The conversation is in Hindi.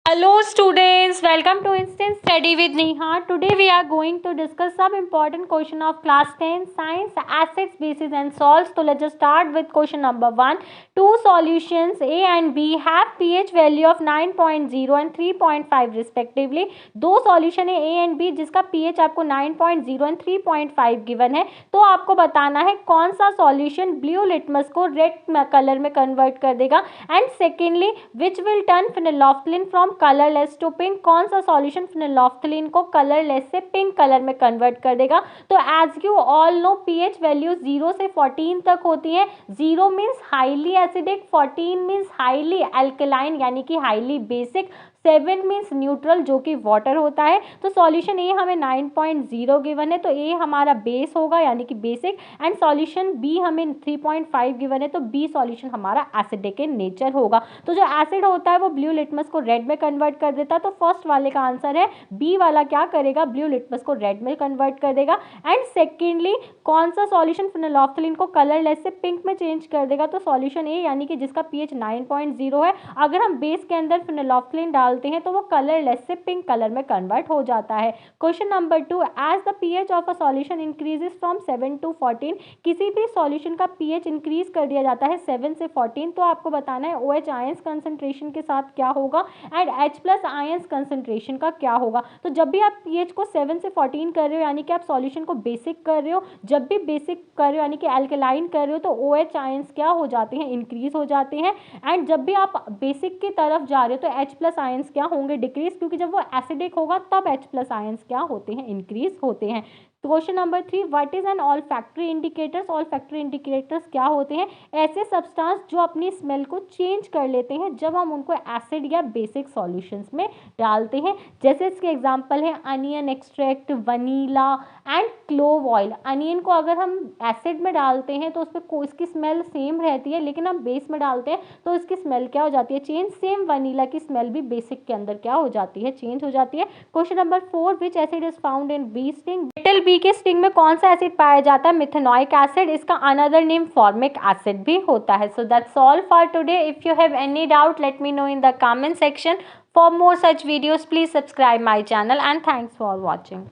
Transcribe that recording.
Hello students, welcome to Instant Study with Neha. Today we are going to discuss some important question of class 10 science acids, bases and salts. So let's just start with question number 1. Two solutions A and B have pH value of 9.0 and 3.5 respectively. दो सॉल्यूशन है A and B जिसका pH आपको 9.0 and 3.5 गिवन है. तो आपको बताना है कौन सा सॉल्यूशन ब्लू लिटमस को रेड कलर में कन्वर्ट कर देगा. And secondly which will turn phenolphthalein from colourless to pink. कौन सा सॉल्यूशन फिनोल्फ्थलीन को कलरलेस से पिंक कलर में कन्वर्ट कर देगा. तो as you all know pH value 0 से 14 तक होती है. 0 means highly acidic, 14 means highly alkaline यानी कि हाईली बेसिक, 7 मीन्स न्यूट्रल जो कि वाटर होता है. तो सॉल्यूशन ए हमें 9.0 गिवन है तो ए हमारा बेस होगा यानी कि बेसिक. एंड सॉल्यूशन बी हमें 3.5 गिवन है तो बी सॉल्यूशन हमारा एसिडिक इन नेचर होगा. तो जो एसिड होता है वो ब्लू लिटमस को रेड में कन्वर्ट कर देता है. तो फर्स्ट वाले का आंसर है बी वाला क्या करेगा, ब्लू लिटमस को रेड में कन्वर्ट कर देगा. एंड सेकेंडली कौन सा सॉल्यूशन फिनोल्फ्थलीन को कलरलेस से पिंक में चेंज कर देगा. तो सॉल्यूशन ए यानी कि जिसका pH 9.0 है, अगर हम बेस के अंदर फिनोल्फ्थलीन डालते हैं तो वो कलरलेस से पिंक कलर में कन्वर्ट हो जाता है. Question number 2. As the pH of a solution increases from 7 to 14. किसी भी सॉल्यूशन का pH इंक्रीज कर दिया जाता है 7 से 14 तो आपको बताना है OH आयंस कंसंट्रेशन के साथ क्या होगा एंड H+ आयंस कंसंट्रेशन का क्या होगा. तो जब भी आप pH को 7 से 14 कर रहे हो यानी कि आप सॉल्यूशन को बेसिक कर रहे हो, जब भी बेसिक कर रहे हो यानी कि अल्कलाइन कर रहे हो तो OH आयंस क्या हो जाते हैं, इंक्रीज हो जाते हैं. एंड जब भी आप बेसिक की तरफ जा रहे हो तो H+ आयंस क्या होंगे, डिक्रीज, क्योंकि जब वो एसिडिक होगा तब H+ आयंस क्या होते हैं, इंक्रीज होते हैं. Question number 3. What is an olfactory indicators. Olfactory indicators क्या होते हैं, ऐसे सब्सटेंस जो अपनी स्मेल को चेंज कर लेते हैं जब हम उनको एसिड या बेसिक सॉल्यूशंस में डालते हैं. जैसे इसके एग्जांपल है onion extract, vanilla and clove oil. Onion को अगर हम एसिड में डालते हैं तो उस पर इसकी स्मेल सेम रहती है, लेकिन हम बेस में डालते हैं तो इसकी स्मेल क्या हो जाती है, चेंज. सेम वनीला की स्मेल भी बेसिक के अंदर क्या हो जाती है, चेंज हो जाती है. Question number 4. Which acid is found in bee sting. Little bee के स्टिंग में कौन सा एसिड पाया जाता है, मिथेनोइक एसिड. इसका अनदर नेम फॉर्मिक एसिड भी होता है. So that's all for today. If you have any doubt let me know in the comment section. For more such videos please subscribe my channel and thanks for watching.